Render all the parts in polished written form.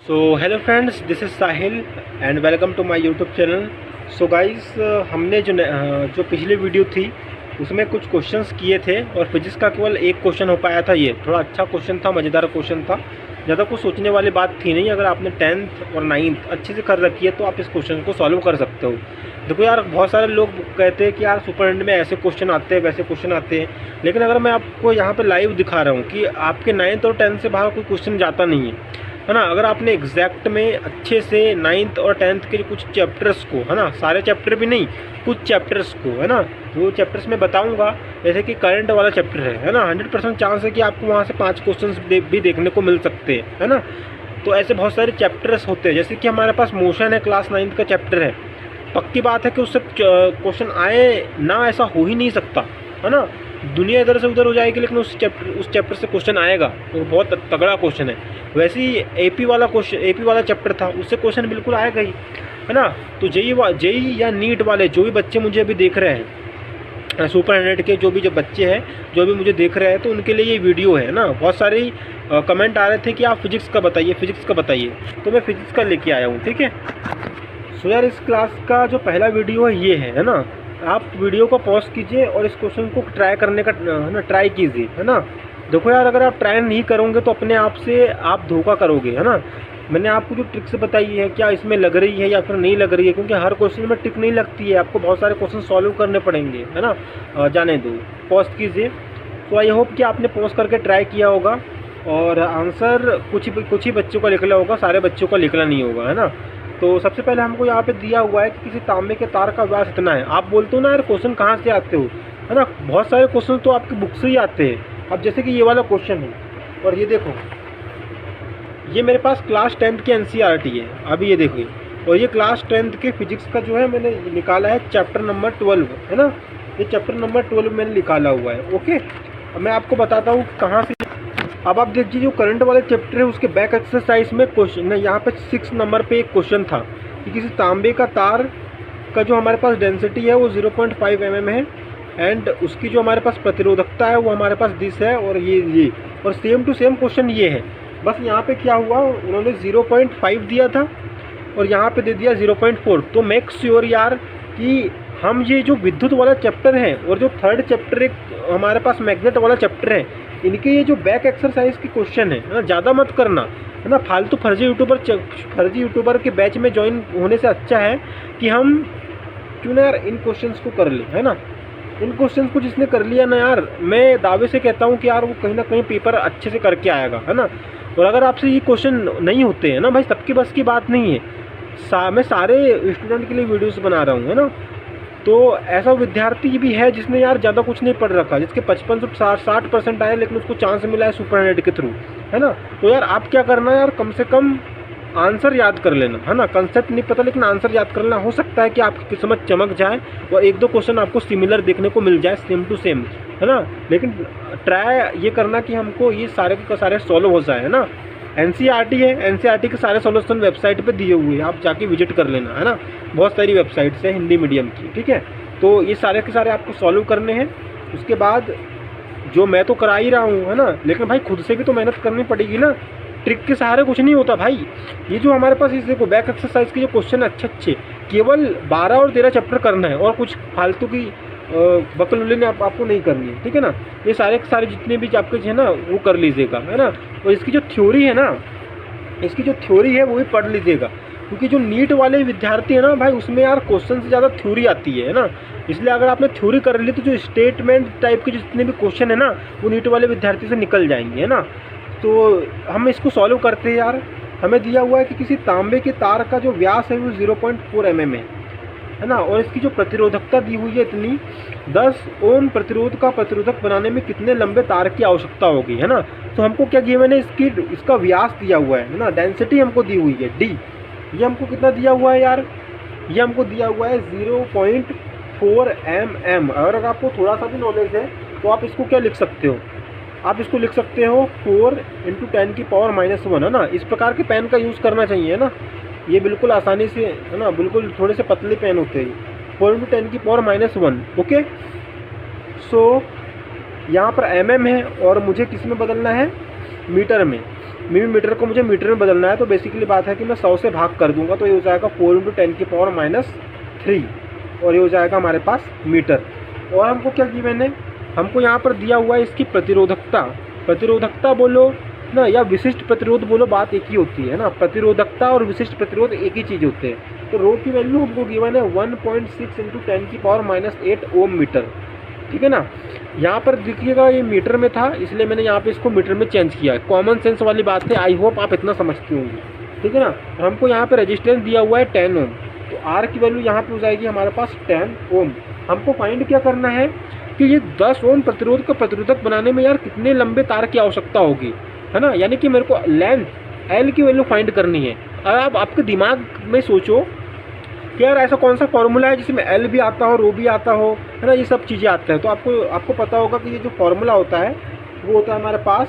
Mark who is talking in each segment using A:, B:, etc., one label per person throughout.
A: So hello friends, this is Sahil and welcome to my YouTube channel. So guys, हमने जो पिछली video थी उसमें कुछ क्वेश्चंस किए थे और फिजिक्स का केवल एक क्वेश्चन हो पाया था। ये थोड़ा अच्छा क्वेश्चन था, मज़ेदार क्वेश्चन था, ज़्यादा कुछ सोचने वाली बात थी नहीं। अगर आपने 10th और 9th अच्छे से कर रखी है तो आप इस क्वेश्चन को सॉल्व कर सकते हो। देखो यार, बहुत सारे लोग कहते हैं कि यार सुपरडेंट में ऐसे क्वेश्चन आते हैं, वैसे क्वेश्चन आते हैं, लेकिन अगर मैं आपको यहाँ पे लाइव दिखा रहा हूँ कि आपके 9th और 10th से बाहर कोई क्वेश्चन जाता नहीं है ना। अगर आपने एग्जैक्ट में अच्छे से 9th और 10th के कुछ चैप्टर्स को, है ना, सारे चैप्टर भी नहीं, कुछ चैप्टर्स को, है ना, वो चैप्टर्स मैं बताऊंगा। जैसे कि करंट वाला चैप्टर है ना, 100% चांस है कि आपको वहाँ से 5 क्वेश्चन भी देखने को मिल सकते हैं, है ना। तो ऐसे बहुत सारे चैप्टर्स होते हैं। जैसे कि हमारे पास मोशन है, क्लास 9th का चैप्टर है, पक्की बात है कि उससे क्वेश्चन आए ना, ऐसा हो ही नहीं सकता, है ना। दुनिया इधर से उधर हो जाएगी लेकिन उस चैप्टर से क्वेश्चन आएगा, तो बहुत तगड़ा क्वेश्चन है। वैसे ही एपी वाला चैप्टर था, उससे क्वेश्चन बिल्कुल आएगा ही, है ना। तो जेई या नीट वाले जो भी बच्चे मुझे अभी देख रहे हैं, सुपर के जो बच्चे हैं जो अभी मुझे देख रहे हैं, तो उनके लिए ये वीडियो है ना। बहुत सारे कमेंट आ रहे थे कि आप फिजिक्स का बताइए, तो मैं फिजिक्स का लेके आया हूँ, ठीक है। सो यार, इस क्लास का जो पहला वीडियो है ये है ना। आप वीडियो को पॉज कीजिए और इस क्वेश्चन को ट्राई करने का, है ना, ट्राई कीजिए, है ना। देखो यार, अगर आप ट्राई नहीं करोगे तो अपने आप से आप धोखा करोगे, है ना। मैंने आपको जो ट्रिक्स बताई है, क्या इसमें लग रही है या फिर नहीं लग रही है, क्योंकि हर क्वेश्चन में ट्रिक नहीं लगती है, आपको बहुत सारे क्वेश्चन सॉल्व करने पड़ेंगे, है ना। जाने दो, पॉज कीजिए। तो आई होप कि आपने पॉज करके ट्राई किया होगा और आंसर कुछ ही बच्चों का निकला होगा, सारे बच्चों का निकला नहीं होगा, है ना। तो सबसे पहले हमको यहाँ पे दिया हुआ है कि किसी तांबे के तार का व्यास इतना है। आप बोलते हो ना यार क्वेश्चन कहाँ से आते हो, है ना। बहुत सारे क्वेश्चन तो आपकी बुक से ही आते हैं। अब जैसे कि ये वाला क्वेश्चन है, और ये देखो, ये मेरे पास क्लास 10th के NCERT है। अभी ये देखो, और ये क्लास 10th के फिजिक्स का जो है मैंने निकाला है चैप्टर नंबर 12, है ना। ये चैप्टर नंबर 12 मैंने निकाला हुआ है, ओके। अब मैं आपको बताता हूँ कहाँ से। अब आप देखिए, जो करंट वाले चैप्टर है उसके बैक एक्सरसाइज में क्वेश्चन है, यहाँ पे 6 नंबर पे एक क्वेश्चन था कि किसी तांबे का तार का जो हमारे पास डेंसिटी है वो 0.5 mm है, एंड उसकी जो हमारे पास प्रतिरोधकता है वो हमारे पास 10 है, और ये और सेम टू सेम क्वेश्चन ये है। बस यहाँ पे क्या हुआ, उन्होंने 0.5 दिया था और यहाँ पे दे दिया 0.4। तो मेक श्योर यार कि हम ये जो विद्युत वाला चैप्टर है और जो थर्ड चैप्टर एक हमारे पास मैग्नेट वाला चैप्टर है, इनके ये जो बैक एक्सरसाइज के क्वेश्चन है ना, ज़्यादा मत करना, है ना। फालतू फर्जी यूट्यूबर के बैच में ज्वाइन होने से अच्छा है कि हम क्यों ना यार इन क्वेश्चंस को कर ले, है ना। इन क्वेश्चंस को जिसने कर लिया ना यार, मैं दावे से कहता हूँ कि यार वो कहीं ना कहीं पेपर अच्छे से करके आएगा, है ना। और अगर आपसे ये क्वेश्चन नहीं होते हैं ना भाई, सबके बस की बात नहीं है। मैं सारे स्टूडेंट के लिए वीडियोज़ बना रहा हूँ, है ना। तो ऐसा विद्यार्थी भी है जिसने यार ज़्यादा कुछ नहीं पढ़ रखा, जिसके 55 से 60% आए, लेकिन उसको चांस मिला है सुपरनेट के थ्रू, है ना। तो यार आप क्या करना है यार, कम से कम आंसर याद कर लेना, है ना। कंसेप्ट नहीं पता लेकिन आंसर याद कर लेना। हो सकता है कि आपकी किस्मत चमक जाए और 1-2 क्वेश्चन आपको सिमिलर देखने को मिल जाए, सेम टू सेम, है ना। लेकिन ट्राई ये करना कि हमको ये सारे के सारे सॉल्व हो जाए, है ना। NCERT है, NCERT के सारे सॉल्यूशन वेबसाइट पे दिए हुए हैं, आप जाके विजिट कर लेना, है ना। बहुत सारी वेबसाइट्स है हिंदी मीडियम की, ठीक है। तो ये सारे के सारे आपको सॉल्व करने हैं। उसके बाद जो मैं तो करा ही रहा हूँ, है ना, लेकिन भाई खुद से भी तो मेहनत करनी पड़ेगी ना। ट्रिक के सहारे कुछ नहीं होता भाई। ये जो हमारे पास इस देखो बैक एक्सरसाइज के जो क्वेश्चन अच्छे केवल 12 और 13 चैप्टर करना है, और कुछ फालतू की बकलुल्ली ने आपको नहीं करनी है, ठीक है ना। ये सारे के सारे जितने भी आपके है ना वो कर लीजिएगा, है ना। और इसकी जो थ्योरी है ना, वो भी पढ़ लीजिएगा, क्योंकि जो नीट वाले विद्यार्थी है ना भाई, उसमें यार क्वेश्चन से ज़्यादा थ्योरी आती है ना। इसलिए अगर आपने थ्योरी कर ली तो जो स्टेटमेंट टाइप के जितने भी क्वेश्चन है ना, वो नीट वाले विद्यार्थी से निकल जाएंगे, है ना। तो हम इसको सॉल्व करते हैं यार। हमें दिया हुआ है कि किसी तांबे के तार का जो व्यास है वो 0.4 mm है ना, और इसकी जो प्रतिरोधकता दी हुई है इतनी, 10 ओम प्रतिरोध का प्रतिरोधक बनाने में कितने लंबे तार की आवश्यकता होगी, है ना। तो हमको क्या गिवन है, इसका व्यास दिया हुआ है ना, डेंसिटी हमको दी हुई है D। ये हमको कितना दिया हुआ है यार, ये हमको दिया हुआ है 0.4 mm। अगर आपको थोड़ा सा भी नॉलेज है तो आप इसको क्या लिख सकते हो, आप इसको लिख सकते हो 4 × 10⁻⁻1, है ना। इस प्रकार के पेन का यूज़ करना चाहिए, है ना। ये बिल्कुल आसानी से, है ना, बिल्कुल थोड़े से पतले पेन होते हैं। 4 × 10⁻⁻1, ओके। सो यहाँ पर mm है और मुझे किस में बदलना है, मीटर में। मिलीमीटर को मुझे मीटर में बदलना है, तो बेसिकली बात है कि मैं 100 से भाग कर दूंगा, तो ये हो जाएगा 4 × 10⁻³ और ये हो जाएगा हमारे पास मीटर। और हमको क्या गिवन है, हमको यहाँ पर दिया हुआ है इसकी प्रतिरोधकता। प्रतिरोधकता बोलो ना या विशिष्ट प्रतिरोध बोलो, बात एक ही होती है ना। प्रतिरोधकता और विशिष्ट प्रतिरोध एक ही चीज़ होते हैं। तो रो की वैल्यू हमको गिवन है 1.6 × 10⁸ ओम मीटर, ठीक है ना। यहाँ पर देखिएगा ये मीटर में था, इसलिए मैंने यहाँ पे इसको मीटर में चेंज किया है। कॉमन सेंस वाली बात है, आई होप आप इतना समझते होंगे, ठीक है ना। हमको यहाँ पे रेजिस्टेंस दिया हुआ है 10 ओम, तो आर की वैल्यू यहाँ पे हो जाएगी हमारे पास 10 ओम। हमको फाइंड क्या करना है कि ये 10 ओम प्रतिरोध का प्रतिरोधक बनाने में यार कितने लंबे तार की आवश्यकता होगी, है ना। यानी कि मेरे को लेंथ एल की वैल्यू फाइंड करनी है। अब आपके दिमाग में सोचो कि यार ऐसा कौन सा फॉर्मूला है जिसमें एल भी आता हो, रो भी आता हो, है ना, ये सब चीज़ें आते हैं। तो आपको पता होगा कि ये जो फॉर्मूला होता है वो होता है हमारे पास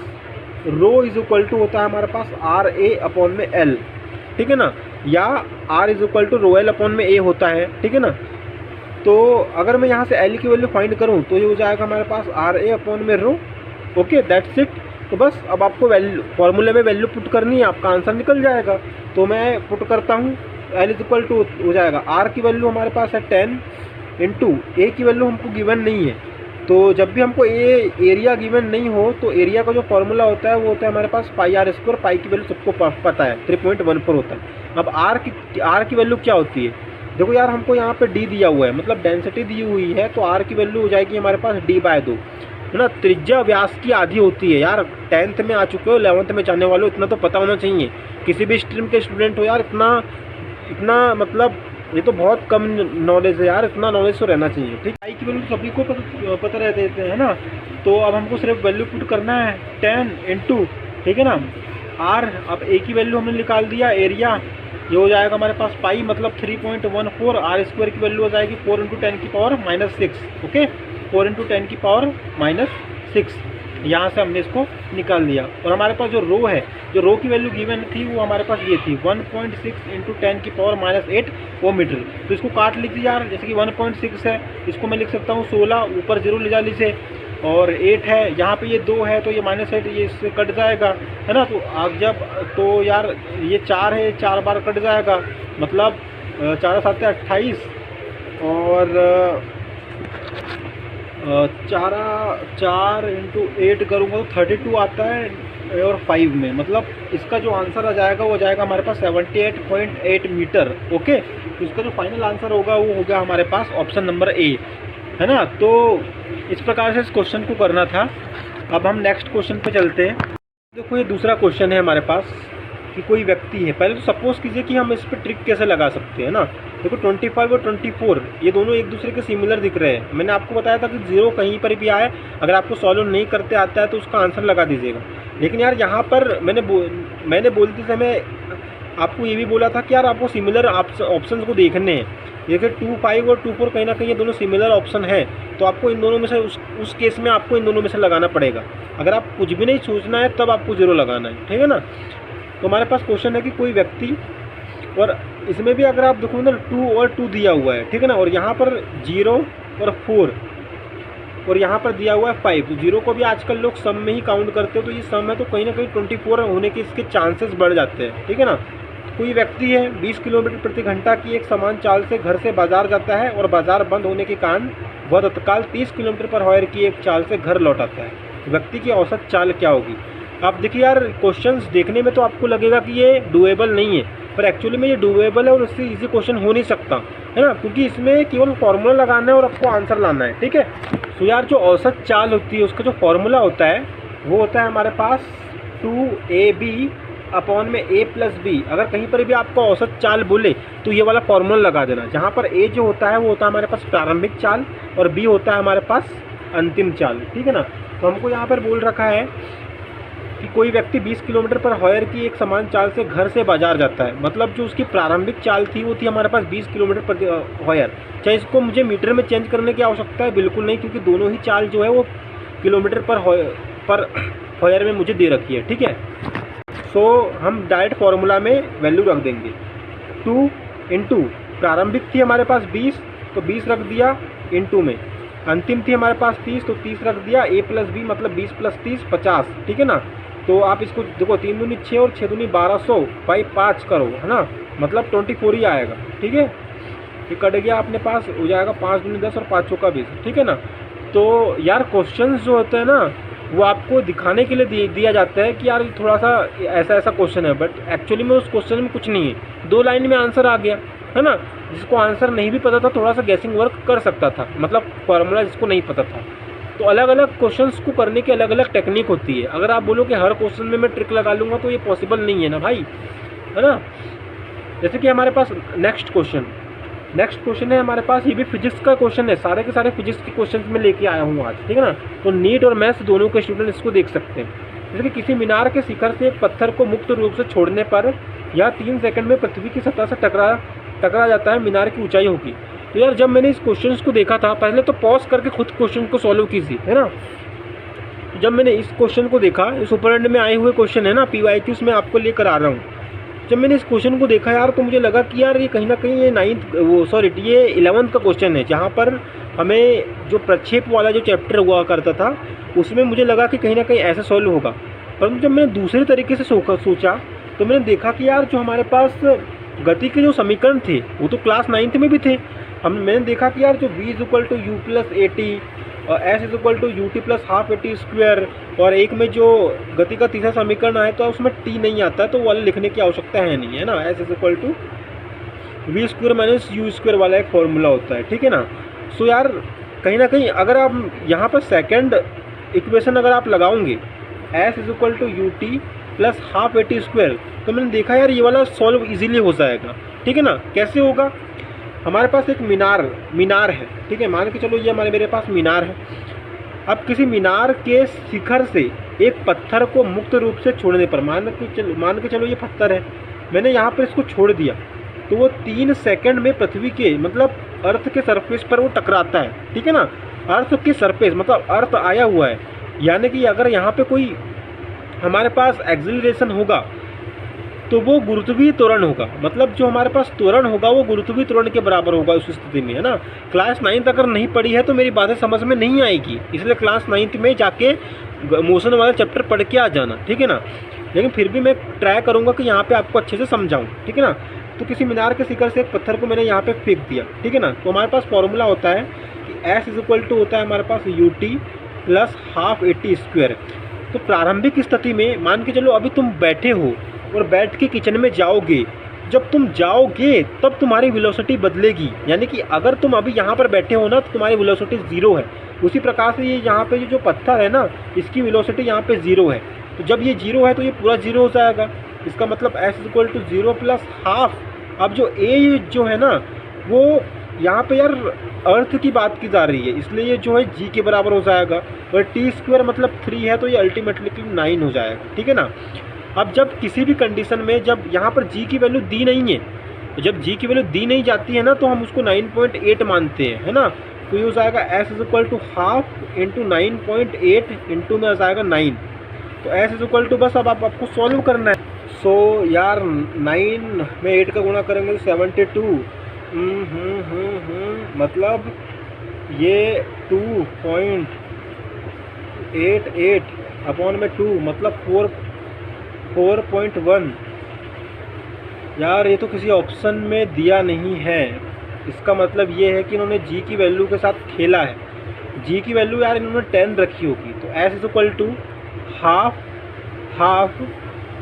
A: रो = होता है हमारे पास RA/L, ठीक है ना, या R = ρL/A होता है, ठीक है ना। तो अगर मैं यहाँ से एल की वैल्यू फाइंड करूँ तो ये हो जाएगा हमारे पास RA/ρ। Okay, that's it. तो बस अब आपको वैल्यू फॉर्मूले में वैल्यू पुट करनी है, आपका आंसर निकल जाएगा। तो मैं पुट करता हूँ, L = हो जाएगा R की वैल्यू हमारे पास है 10 × A की वैल्यू हमको गिवन नहीं है। तो जब भी हमको एरिया गिवन नहीं हो तो एरिया का जो फॉर्मूला होता है वो होता है हमारे पास πr²। पाई की वैल्यू सबको पता है 3.14 होता है। अब R की वैल्यू क्या होती है, देखो यार हमको यहाँ पे D दिया हुआ है, मतलब डेंसिटी दी हुई है, तो R की वैल्यू हो जाएगी हमारे पास D/2, है ना। त्रिज्या व्यास की आधी होती है यार। 10th में आ चुके हो, 11th में जाने वाले हो, इतना तो पता होना चाहिए। किसी भी स्ट्रीम के स्टूडेंट हो यार, इतना मतलब ये तो बहुत कम नॉलेज है यार, इतना नॉलेज तो रहना चाहिए, ठीक। आई की वैल्यू सभी को पता रहते हैं ना। तो अब हमको सिर्फ वैल्यू पुट करना है 10 × ठीक है ना R। अब A की वैल्यू हमने निकाल दिया, एरिया ये हो जाएगा हमारे पास पाई मतलब 3.14। R² की वैल्यू हो जाएगी 4 × 10⁻⁶। ओके, 4 × 10⁻⁶। यहाँ से हमने इसको निकाल दिया। और हमारे पास जो रो है, जो रो की वैल्यू गिवन थी वो हमारे पास ये थी 1.6 × 10⁻⁸ ओम मीटर। तो इसको काट लीजिए यार, जैसे कि 1.6 है, इसको मैं लिख सकता हूँ 16, ऊपर 0 ले जा लीजिए, और 8 है, यहाँ पे ये 2 है तो ये -8, ये इससे कट जाएगा, है ना। तो आप जब तो यार ये 4 है, 4 बार कट जाएगा, मतलब 4 × 7 = 28 और 4 × 8 करूँगा तो 32 आता है और 5 में, मतलब इसका जो आंसर आ जाएगा वो जाएगा हमारे पास 78.8 मीटर। ओके, तो इसका जो फाइनल आंसर होगा वो हो गया हमारे पास ऑप्शन नंबर A, है ना। तो इस प्रकार से इस क्वेश्चन को करना था। अब हम नेक्स्ट क्वेश्चन पे चलते हैं। देखो ये दूसरा क्वेश्चन है हमारे पास कि कोई व्यक्ति है। पहले तो सपोज कीजिए कि हम इस पर ट्रिक कैसे लगा सकते हैं ना। देखो 25 और 24 ये दोनों एक दूसरे के सिमिलर दिख रहे हैं। मैंने आपको बताया था कि 0 कहीं पर भी आए, अगर आपको सॉल्व नहीं करते आता है तो उसका आंसर लगा दीजिएगा। लेकिन यार यहाँ पर मैंने बोलते समय आपको ये भी बोला था कि यार आपको सिमिलर ऑप्शन को देखने हैं। देखिए 25 और 24 कहीं ना कहीं ये दोनों सिमिलर ऑप्शन है, तो आपको इन दोनों में से उस केस में आपको इन दोनों में से लगाना पड़ेगा। अगर आप कुछ भी नहीं सोचना है तब आपको 0 लगाना है, ठीक है ना। तो हमारे पास क्वेश्चन है कि कोई व्यक्ति, और इसमें भी अगर आप देखो ना 2 और 2 दिया हुआ है, ठीक है ना, और यहाँ पर 0 और 4 और यहाँ पर दिया हुआ है 5। तो 0 को भी आजकल लोग सम में ही काउंट करते हो, तो ये सम है तो कहीं ना कहीं 24 होने के इसके चांसेस बढ़ जाते हैं, ठीक है ना। कोई व्यक्ति है 20 किलोमीटर प्रति घंटा की एक समान चाल से घर से बाजार जाता है और बाजार बंद होने के कारण वह तत्काल 30 किलोमीटर पर आवर की एक चाल से घर लौट आता है। व्यक्ति की औसत चाल क्या होगी। आप देखिए यार क्वेश्चंस देखने में तो आपको लगेगा कि ये डूएबल नहीं है, पर एक्चुअली में ये डूएबल है और इससे इजी क्वेश्चन हो नहीं सकता, है ना, क्योंकि इसमें केवल फार्मूला लगाना है और आपको आंसर लाना है, ठीक है। तो यार जो औसत चाल होती है उसका जो फार्मूला होता है वो होता है हमारे पास 2AB/A + B। अगर कहीं पर भी आपको औसत चाल बोले तो ये वाला फार्मूला लगा देना, जहाँ पर A जो होता है वो होता है हमारे पास प्रारंभिक चाल और B होता है हमारे पास अंतिम चाल, ठीक है ना। तो हमको यहाँ पर बोल रखा है कि कोई व्यक्ति 20 किलोमीटर पर आवर की एक समान चाल से घर से बाजार जाता है, मतलब जो उसकी प्रारंभिक चाल थी वो थी हमारे पास 20 किलोमीटर प्रति आवर। चाहे इसको मुझे मीटर में चेंज करने की आवश्यकता है बिल्कुल नहीं, क्योंकि दोनों ही चाल जो है वो किलोमीटर पर आवर में मुझे दे रखी है, ठीक है। सो हम डायरेक्ट फार्मूला में वैल्यू रख देंगे 2 × प्रारंभिक थी हमारे पास 20 तो 20 रख दिया, इंटू में अंतिम थी हमारे पास 30 तो 30 रख दिया, A + B मतलब 20 + 30 50, ठीक है ना। तो आप इसको देखो 3 दूनी 6 और 6 दूनी 1200 बाई 5 करो, है ना, मतलब 24 ही आएगा। ठीक है, ये कट गया अपने पास, हो जाएगा 5 दूनी 10 और 5 चौका 20। ठीक है ना। तो यार क्वेश्चंस जो होते हैं ना वो आपको दिखाने के लिए दिया जाता है कि यार थोड़ा सा ऐसा ऐसा क्वेश्चन है, बट एक्चुअली में उस क्वेश्चन में कुछ नहीं है, 2 लाइन में आंसर आ गया, है ना। जिसको आंसर नहीं भी पता था थोड़ा सा गैसिंग वर्क कर सकता था, मतलब फार्मूला जिसको नहीं पता था। तो अलग अलग क्वेश्चंस को करने की अलग अलग टेक्निक होती है। अगर आप बोलो कि हर क्वेश्चन में मैं ट्रिक लगा लूँगा तो ये पॉसिबल नहीं है ना भाई, है ना। जैसे कि हमारे पास नेक्स्ट क्वेश्चन है हमारे पास, ये भी फिजिक्स का क्वेश्चन है, सारे के सारे फिजिक्स के क्वेश्चन में लेके आया हूँ आज। ठीक है ना। तो नीट और मैथ्स दोनों के स्टूडेंट इसको देख सकते हैं। जैसे कि किसी मीनार के शिखर से एक पत्थर को मुक्त रूप से छोड़ने पर यह 3 सेकंड में पृथ्वी की सतह से टकरा जाता है, मीनार की ऊंचाई होगी। तो यार जब मैंने इस क्वेश्चन को देखा था, पहले तो पॉज करके खुद क्वेश्चन को सॉल्व कीजिए, है ना। जब मैंने इस क्वेश्चन को देखा, इस ऊपर एंड में आए हुए क्वेश्चन है ना PYQs में आपको लेकर आ रहा हूँ। जब मैंने इस क्वेश्चन को देखा यार तो मुझे लगा कि यार ये कहीं ना कहीं ये 11th का क्वेश्चन है, जहाँ पर हमें जो प्रक्षेप वाला जो चैप्टर हुआ करता था उसमें मुझे लगा कि कहीं ना कहीं ऐसा सॉल्व होगा। परंतु जब मैंने दूसरे तरीके से सोचा तो मैंने देखा कि यार जो हमारे पास गति के जो समीकरण थे वो तो क्लास 9th में भी थे। मैंने देखा कि यार जो v = u + at और s = ut + ½ at², और एक में जो गति का तीसरा समीकरण आया तो उसमें t नहीं आता है, तो वो वाला लिखने की आवश्यकता है नहीं, है ना। s = v² - u² वाला एक फॉर्मूला होता है। ठीक है ना। सो यार कहीं ना कहीं अगर आप यहाँ पर सेकंड इक्वेशन अगर आप लगाओगे s = ut + ½ at², तो मैंने देखा यार ये वाला सॉल्व इजीली हो जाएगा। ठीक है ना। कैसे होगा, हमारे पास एक मीनार है। ठीक है, मान के चलो ये मेरे पास मीनार है। अब किसी मीनार के शिखर से एक पत्थर को मुक्त रूप से छोड़ने पर, मान के चलो ये पत्थर है, मैंने यहाँ पर इसको छोड़ दिया तो वो 3 सेकंड में पृथ्वी के मतलब अर्थ के सरफेस पर वो टकराता है। ठीक है ना। अर्थ के सरफेस मतलब अर्थ आया हुआ है, यानी कि अगर यहाँ पे कोई हमारे पास एक्सिलरेशन होगा तो वो गुरुत्वीय त्वरण होगा, मतलब जो हमारे पास त्वरण होगा वो गुरुत्वीय त्वरण के बराबर होगा उस स्थिति में, है ना। क्लास 9th अगर नहीं पढ़ी है तो मेरी बातें समझ में नहीं आएगी, इसलिए क्लास 9th में जाके मोशन वाला चैप्टर पढ़ के आ जाना। ठीक है ना। लेकिन फिर भी मैं ट्राई करूँगा कि यहाँ पे आपको अच्छे से समझाऊँ। ठीक है ना। तो किसी मीनार के शिखर से एक पत्थर को मैंने यहाँ पे फेंक दिया। ठीक है ना। तो हमारे पास फॉर्मूला होता है कि s = होता है हमारे पास ut + ½ at²। तो प्रारंभिक स्थिति में मान के चलो अभी तुम बैठे हो और बैठ के किचन में जाओगे, जब तुम जाओगे तब तुम्हारी वेलोसिटी बदलेगी, यानी कि अगर तुम अभी यहाँ पर बैठे हो ना तो तुम्हारी वेलोसिटी 0 है। उसी प्रकार से ये यहाँ पे जो पत्थर है ना इसकी वेलोसिटी यहाँ पे 0 है, तो जब ये 0 है तो ये पूरा 0 हो जाएगा। इसका मतलब s = 0 + ½ अब जो a जो है ना वो यहाँ पे यार अर्थ की बात की जा रही है, इसलिए ये जो है g के बराबर हो जाएगा, और t² मतलब 3 है तो ये अल्टीमेटली 9 हो जाएगा। ठीक है ना। अब जब किसी भी कंडीशन में जब यहाँ पर g की वैल्यू दी नहीं है, तो जब g की वैल्यू दी नहीं जाती है ना तो हम उसको 9.8 मानते हैं, है ना। तो ये हो जाएगा s = ½ × 9.8 इंटू में आ जाएगा 9। तो s = बस अब आपको सॉल्व करना है। सो यार 9 में 8 का गुणा करेंगे तो 72, मतलब ये 2.88/2 मतलब 4.1। यार ये तो किसी ऑप्शन में दिया नहीं है, इसका मतलब ये है कि इन्होंने g की वैल्यू के साथ खेला है। g की वैल्यू यार इन्होंने 10 रखी होगी, तो s = ½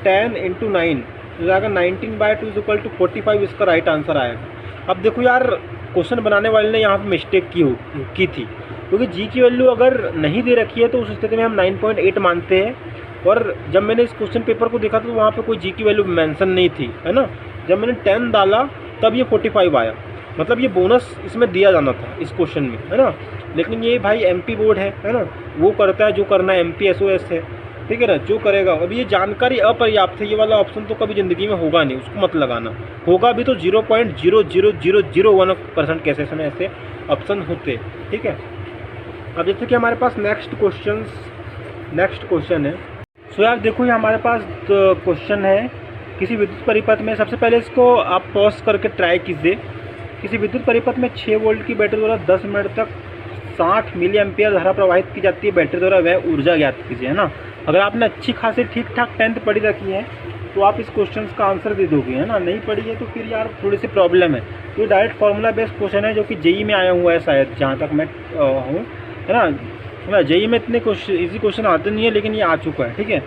A: 10 × 9 हो जाएगा 19/2 = 45, इसका राइट आंसर आएगा। अब देखो यार क्वेश्चन बनाने वाले ने यहाँ पे मिस्टेक की थी, क्योंकि g की वैल्यू अगर नहीं दे रखी है तो उस स्थिति में हम 9.8 मानते हैं, और जब मैंने इस क्वेश्चन पेपर को देखा तो वहाँ पे कोई g की वैल्यू मेंशन नहीं थी, है ना। जब मैंने 10 डाला तब ये 45 आया, मतलब ये बोनस इसमें दिया जाना था इस क्वेश्चन में, है ना। लेकिन ये भाई MP बोर्ड है ना, वो करता है जो करना है, MP SOS है, ठीक है ना, जो करेगा। अब ये जानकारी अपर्याप्त है, ये वाला ऑप्शन तो कभी ज़िंदगी में होगा नहीं, उसको मत लगाना। होगा भी तो 0.00001% केसेस में ऐसे ऑप्शन होते, ठीक है। अब जैसे कि हमारे पास नेक्स्ट क्वेश्चन है। सो यार देखो ये हमारे पास क्वेश्चन है किसी विद्युत परिपथ में, सबसे पहले इसको आप पॉज करके ट्राई कीजिए। किसी विद्युत परिपथ में 6 वोल्ट की बैटरी द्वारा 10 मिनट तक 60 मिली एम्पियर धारा प्रवाहित की जाती है, बैटरी द्वारा वह ऊर्जा ज्ञात कीजिए, है ना। अगर आपने अच्छी खासी ठीक ठाक 10th पढ़ी रखी है तो आप इस क्वेश्चन का आंसर दे दोगे, है ना। नहीं पढ़ी है तो फिर यार थोड़ी सी प्रॉब्लम है। तो ये डायरेक्ट फार्मूला बेस्ड क्वेश्चन है जो कि जेई में आया हुआ है शायद, जहाँ तक मैं हूँ, है ना। जेई में इतने इजी क्वेश्चन आते नहीं है, लेकिन ये आ चुका है, ठीक है।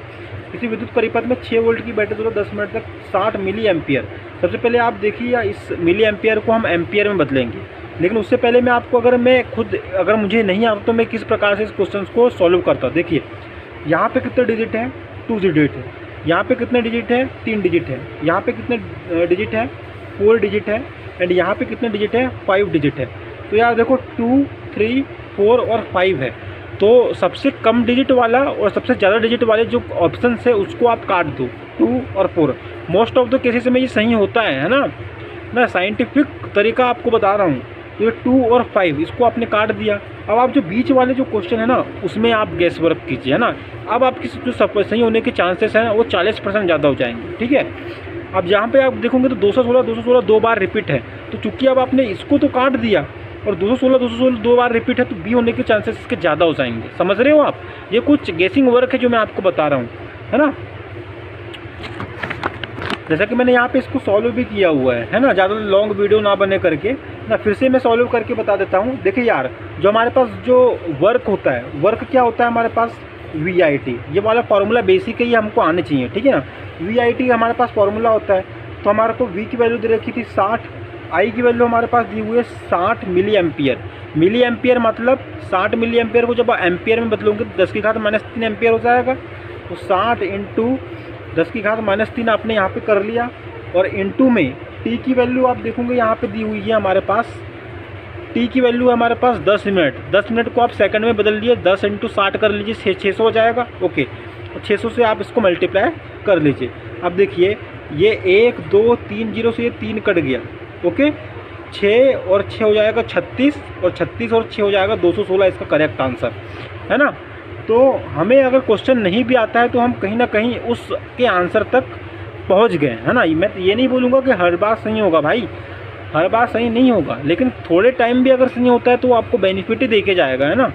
A: किसी विद्युत परिपथ में 6 वोल्ट की बैटरी द्वारा 10 मिनट तक 60 मिली एम्पियर। सबसे पहले आप देखिए इस मिली एम्पियर को हम एम्पियर में बदलेंगे, लेकिन उससे पहले मैं आपको अगर मुझे नहीं आता तो मैं किस प्रकार से इस क्वेश्चन को सॉल्व करता। देखिए यहाँ पे कितने डिजिट है, 2 डिजिट है। यहाँ पे कितने डिजिट है, 3 डिजिट है। यहाँ पे कितने डिजिट है, 4 डिजिट है। एंड यहाँ पे कितने डिजिट है, 5 डिजिट है। तो यार देखो 2, 3, 4 और 5 है। तो सबसे कम डिजिट वाला और सबसे ज़्यादा डिजिट वाले जो ऑप्शन है उसको आप काट दो, 2 और 4। मोस्ट ऑफ द केसेस में ये सही होता है ना। मैं साइंटिफिक तरीका आपको बता रहा हूँ। तो ये 2 और 5 इसको आपने काट दिया। अब आप जो बीच वाले जो क्वेश्चन है ना उसमें आप गैस वर्क कीजिए, है ना। अब आपकी जो सही होने के चांसेस हैं वो 40% ज़्यादा हो जाएंगे, ठीक है। अब जहाँ पे आप देखोगे तो 216 2 बार रिपीट है। तो चूँकि अब आपने इसको तो काट दिया और 216 2 बार रिपीट है, तो बी होने के चांसेस इसके ज़्यादा हो जाएंगे। समझ रहे हो आप? ये कुछ गेसिंग वर्क है जो मैं आपको बता रहा हूँ, है ना। जैसा कि मैंने यहाँ पे इसको सॉल्व भी किया हुआ है ना, ज़्यादा लॉन्ग वीडियो ना बने करके ना, फिर से मैं सॉल्व करके बता देता हूँ। देखिए यार, जो हमारे पास जो वर्क होता है, वर्क क्या होता है हमारे पास, VIT। ये वाला फार्मूला बेसिक है, ये हमको आने चाहिए, ठीक है ना। VIT हमारे पास फार्मूला होता है। तो हमारे को V की वैल्यू दे रखी थी 60, I की वैल्यू हमारे पास दी हुई है 60 मिली एम्पियर। मिली एम्पियर मतलब 60 मिली एम्पियर को जब एम्पियर में बदलोगे तो 10 की घात -3 एम्पियर हो जाएगा। तो 60 × 10 की घात -3 आपने यहाँ पे कर लिया। और इनटू में T की वैल्यू आप देखोगे यहाँ पे दी हुई है हमारे पास। T की वैल्यू है हमारे पास 10 मिनट। 10 मिनट को आप सेकंड में बदल लिए, 10 × 60 कर लीजिए, 600 हो जाएगा। ओके, 600 से आप इसको मल्टीप्लाई कर लीजिए। अब देखिए ये 1 2 3 0 से ये 3 कट गया। ओके, 6 और 6 हो जाएगा 36, और 36 और 6 हो जाएगा 216, इसका करेक्ट आंसर, है ना। तो हमें अगर क्वेश्चन नहीं भी आता है तो हम कहीं ना कहीं उसके आंसर तक पहुंच गए, है ना। मैं ये नहीं बोलूँगा कि हर बार सही होगा भाई, हर बार सही नहीं होगा, लेकिन थोड़े टाइम भी अगर सही होता है तो आपको बेनिफिट ही देके जाएगा, है ना।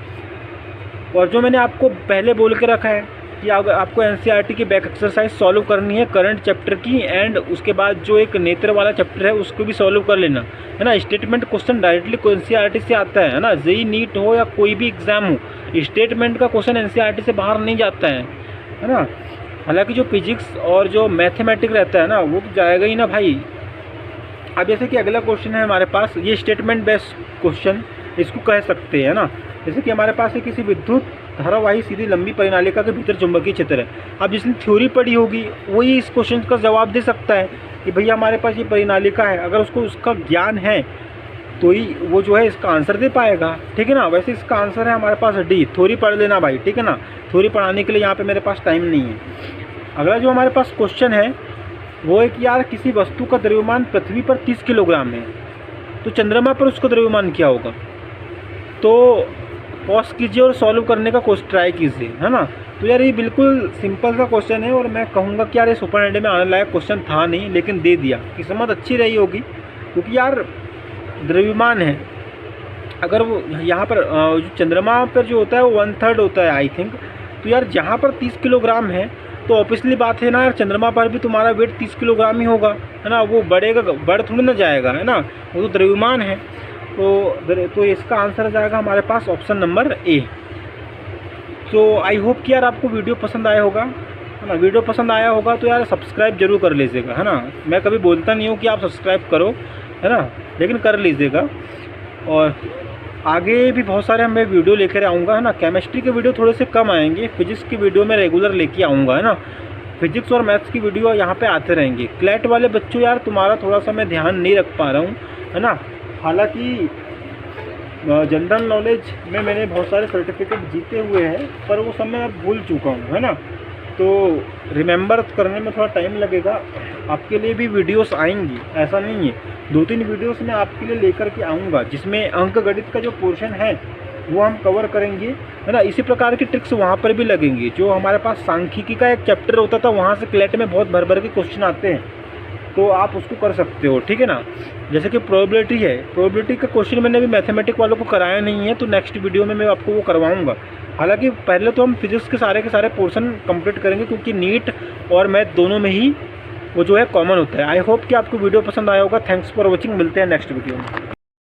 A: और जो मैंने आपको पहले बोल के रखा है कि अगर आपको NCERT की बैक एक्सरसाइज सॉल्व करनी है करंट चैप्टर की, एंड उसके बाद जो एक नेत्र वाला चैप्टर है उसको भी सॉल्व कर लेना, है ना। स्टेटमेंट क्वेश्चन डायरेक्टली NCERT से आता है ना। जेईई नीट हो या कोई भी एग्ज़ाम हो, स्टेटमेंट का क्वेश्चन NCERT से बाहर नहीं जाता है ना। हालांकि जो फिजिक्स और जो मैथमेटिक्स रहता है ना वो तो जाएगा ही ना भाई। अब जैसे कि अगला क्वेश्चन है हमारे पास, ये स्टेटमेंट बेस्ड क्वेश्चन इसको कह सकते हैं ना। जैसे कि हमारे पास है किसी विद्युत धारावाही सीधी लंबी परिनालिका के भीतर चुंबकीय क्षेत्र है। अब जिसने थ्योरी पढ़ी होगी वही इस क्वेश्चन का जवाब दे सकता है कि भैया हमारे पास ये परिनालिका है। अगर उसको उसका ज्ञान है तो ही वो जो है इसका आंसर दे पाएगा, ठीक है ना। वैसे इसका आंसर है हमारे पास D। थ्योरी पढ़ लेना भाई, ठीक है ना। थ्योरी पढ़ाने के लिए यहाँ पे मेरे पास टाइम नहीं है। अगला जो हमारे पास क्वेश्चन है वो है कि यार किसी वस्तु का द्रव्यमान पृथ्वी पर 30 किलोग्राम है, तो चंद्रमा पर उसका द्रव्यमान क्या होगा। तो पॉज कीजिए और सॉल्व करने का ट्राई कीजिए, है ना। तो यार ये बिल्कुल सिंपल सा क्वेश्चन है, और मैं कहूँगा कि यार ये सुपर नेट में आने लायक क्वेश्चन था नहीं, लेकिन दे दिया। किस्मत अच्छी रही होगी, क्योंकि यार द्रव्यमान है, अगर वो यहाँ पर जो चंद्रमा पर जो होता है वो 1/3 होता है आई थिंक। तो यार जहाँ पर 30 किलोग्राम है तो ऑब्वियसली बात है ना यार, चंद्रमा पर भी तुम्हारा वेट 30 किलोग्राम ही होगा, है ना। वो बढ़ेगा, बढ़ थोड़ी ना जाएगा, है ना। वो तो द्रव्यमान है। तो इसका आंसर जाएगा हमारे पास ऑप्शन नंबर A। तो आई होप कि यार आपको वीडियो पसंद आया होगा, है ना। वीडियो पसंद आया होगा तो यार सब्सक्राइब जरूर कर लीजिएगा, है ना। मैं कभी बोलता नहीं हूँ कि आप सब्सक्राइब करो, है ना, लेकिन कर लीजिएगा। और आगे भी बहुत सारे मैं वीडियो लेकर आऊँगा, है ना। केमिस्ट्री के वीडियो थोड़े से कम आएंगे, फिजिक्स की वीडियो में रेगुलर लेके आऊँगा, है ना। फिजिक्स और मैथ्स की वीडियो यहाँ पे आते रहेंगे। क्लैट वाले बच्चों यार तुम्हारा थोड़ा सा मैं ध्यान नहीं रख पा रहा हूँ, है ना। हालांकि जनरल नॉलेज में मैंने बहुत सारे सर्टिफिकेट जीते हुए हैं, पर वो सब मैं अब भूल चुका हूँ, है ना। तो रिमेंबर करने में थोड़ा टाइम लगेगा। आपके लिए भी वीडियोस आएंगी, ऐसा नहीं है। 2-3 वीडियोस मैं आपके लिए लेकर के आऊँगा, जिसमें अंक गणित का जो पोर्शन है वो हम कवर करेंगे, है ना। इसी प्रकार की ट्रिक्स वहाँ पर भी लगेंगी। जो हमारे पास सांख्यिकी का एक चैप्टर होता था, वहाँ से क्लैट में बहुत भर भर के क्वेश्चन आते हैं, तो आप उसको कर सकते हो, ठीक है ना। जैसे कि प्रोबेबिलिटी है, प्रोबेबिलिटी का क्वेश्चन मैंने अभी मैथमेटिक्स वालों को कराया नहीं है, तो नेक्स्ट वीडियो में मैं आपको वो करवाऊँगा। हालांकि पहले तो हम फिजिक्स के सारे पोर्शन कंप्लीट करेंगे, क्योंकि नीट और मैथ दोनों में ही वो जो है कॉमन होता है। आई होप कि आपको वीडियो पसंद आया होगा। थैंक्स फॉर वॉचिंग, मिलते हैं नेक्स्ट वीडियो में।